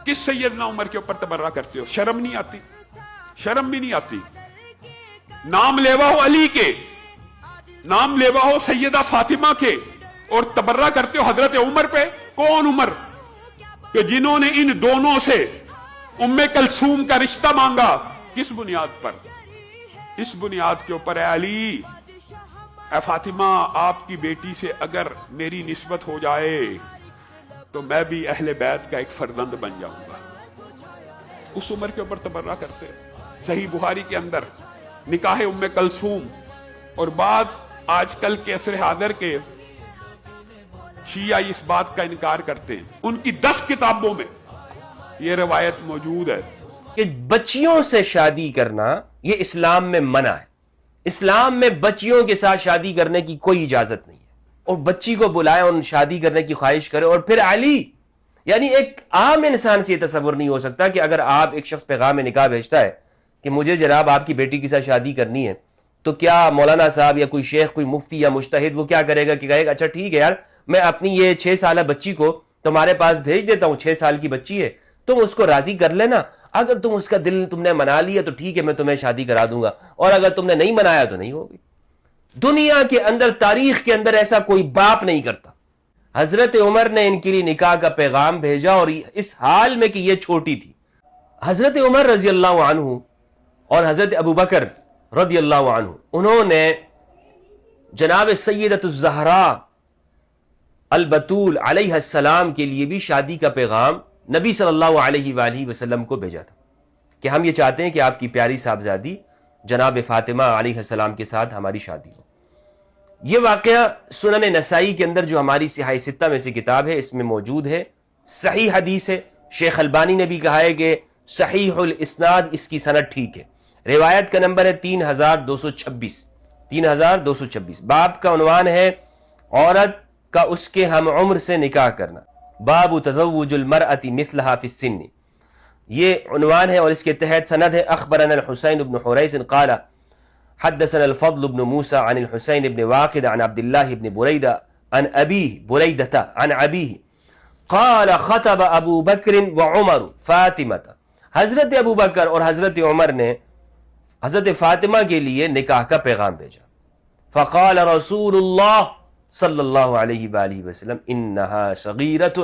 کس سیدنا عمر کے اوپر تبرہ کرتے ہو؟ شرم نہیں آتی؟ شرم بھی نہیں آتی؟ نام لیوا ہو علی کے، نام لیوا ہو سیدہ فاطمہ کے، اور تبرہ کرتے ہو حضرت عمر پہ۔ کون عمر کہ جنہوں نے ان دونوں سے ام کلثوم کا رشتہ مانگا؟ کس بنیاد پر؟ اس بنیاد کے اوپر اے علی، اے فاطمہ، آپ کی بیٹی سے اگر میری نسبت ہو جائے تو میں بھی اہل بیت کا ایک فرزند بن جاؤں گا۔ اس عمر کے اوپر تبرہ کرتے۔ صحیح بخاری کے اندر نکاح ام کلثوم، اور بعض آج کل کے عصر حاضر کے شیعہ اس بات کا انکار کرتے ہیں۔ ان کی 10 کتابوں میں یہ روایت موجود ہے کہ بچیوں سے شادی کرنا یہ اسلام میں منع ہے۔ اسلام میں بچیوں کے ساتھ شادی کرنے کی کوئی اجازت نہیں ہے، اور بچی کو بلائے ان شادی کرنے کی خواہش کرے، اور پھر علی، یعنی ایک عام انسان سے یہ تصور نہیں ہو سکتا کہ اگر آپ ایک شخص پیغام نکاح بھیجتا ہے کہ مجھے جناب آپ کی بیٹی کے ساتھ شادی کرنی ہے، تو کیا مولانا صاحب یا کوئی شیخ، کوئی مفتی یا مجتہد وہ کیا کرے گا کہ کہے گا اچھا ٹھیک ہے یار، میں اپنی یہ 6 سالہ بچی کو تمہارے پاس بھیج دیتا ہوں، 6 سال کی بچی ہے، تم اس کو راضی کر لینا، اگر تم اس کا دل تم نے منا لیا تو ٹھیک ہے میں تمہیں شادی کرا دوں گا، اور اگر تم نے نہیں منایا تو نہیں ہوگی۔ دنیا کے اندر، تاریخ کے اندر ایسا کوئی باپ نہیں کرتا۔ حضرت عمر نے ان کے لیے نکاح کا پیغام بھیجا، اور اس حال میں کہ یہ چھوٹی تھی۔ حضرت عمر رضی اللہ عنہ اور حضرت ابو بکر رضی اللہ عنہ، انہوں نے جناب سیدۃ الزہراء البتول علیہ السلام کے لیے بھی شادی کا پیغام نبی صلی اللہ علیہ وآلہ وسلم کو بھیجا تھا کہ ہم یہ چاہتے ہیں کہ آپ کی پیاری صاحبزادی جناب فاطمہ علیہ السلام کے ساتھ ہماری شادی ہو۔ یہ واقعہ سنن نسائی کے اندر جو ہماری صحیح ستہ میں سے کتاب ہے اس میں موجود ہے، صحیح حدیث ہے۔ شیخ البانی نے بھی کہا ہے کہ صحیح الاسناد، اس کی سند ٹھیک ہے۔ روایت کا نمبر ہے 3226، 3226۔ باب کا عنوان ہے عورت کا اس کے ہم عمر سے نکاح کرنا، باب تزوج المرأة مثلها فی السن، یہ عنوان ہے، اور اس کے تحت سند ہے اخبرنا الحسین بن حریث قال حدثنا الفضل بن موسى عن الحسين بن واقد عن عبد الله بن بريدة عن أبيه بريدة عن أبيه قال خطب ابو بکر وعمر فاطمة، حضرت ابو بکر اور حضرت عمر نے حضرت فاطمہ کے لیے نکاح کا پیغام بھیجا۔ فقال رسول اللہ صلی اللہ علیہ وآلہ وسلم انہا صغیرۃ،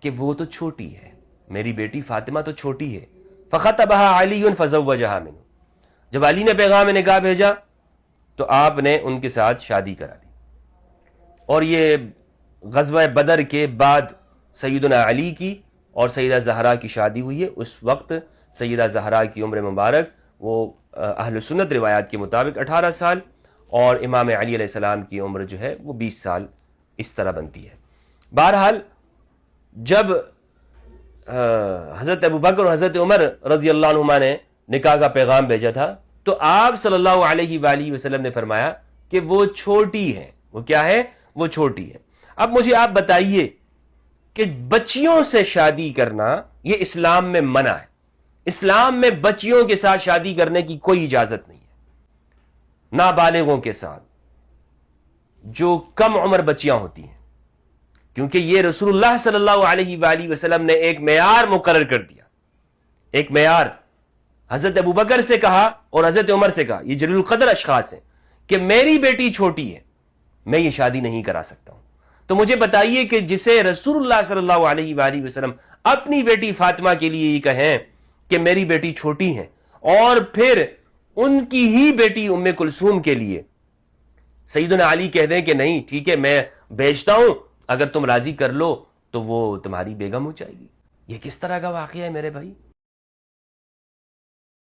کہ وہ تو چھوٹی ہے، میری بیٹی فاطمہ تو چھوٹی ہے۔ فخطبها علی فزوجها منه، جب علی نے پیغام نکاح بھیجا تو آپ نے ان کے ساتھ شادی کرا دی۔ اور یہ غزوہ بدر کے بعد سیدنا علی کی اور سیدہ زہرا کی شادی ہوئی ہے۔ اس وقت سیدہ زہرا کی عمر مبارک وہ اہل سنت روایات کے مطابق 18 سال، اور امام علی علیہ السلام کی عمر جو ہے وہ 20 سال اس طرح بنتی ہے۔ بہرحال جب حضرت ابو بکر اور حضرت عمر رضی اللہ عنہما نے نکاح کا پیغام بھیجا تھا تو آپ صلی اللہ علیہ وآلہ وسلم نے فرمایا کہ وہ چھوٹی ہے۔ وہ کیا ہے؟ وہ چھوٹی ہے۔ اب مجھے آپ بتائیے کہ بچیوں سے شادی کرنا یہ اسلام میں منع ہے۔ اسلام میں بچیوں کے ساتھ شادی کرنے کی کوئی اجازت نہیں ہے، نابالغوں کے ساتھ، جو کم عمر بچیاں ہوتی ہیں، کیونکہ یہ رسول اللہ صلی اللہ علیہ وآلہ وسلم نے ایک معیار مقرر کر دیا، ایک معیار۔ حضرت ابو بکر سے کہا اور حضرت عمر سے کہا، یہ جلیل القدر اشخاص ہیں، کہ میری بیٹی چھوٹی ہے، میں یہ شادی نہیں کرا سکتا ہوں۔ تو مجھے بتائیے کہ جسے رسول اللہ صلی اللہ علیہ وآلہ وسلم اپنی بیٹی فاطمہ کے لیے یہ کہیں کہ میری بیٹی چھوٹی ہے، اور پھر ان کی ہی بیٹی ام کلثوم کے لیے سیدنا علی کہہ دیں کہ نہیں ٹھیک ہے میں بھیجتا ہوں، اگر تم راضی کر لو تو وہ تمہاری بیگم ہو جائے گی، یہ کس طرح کا واقعہ ہے میرے بھائی؟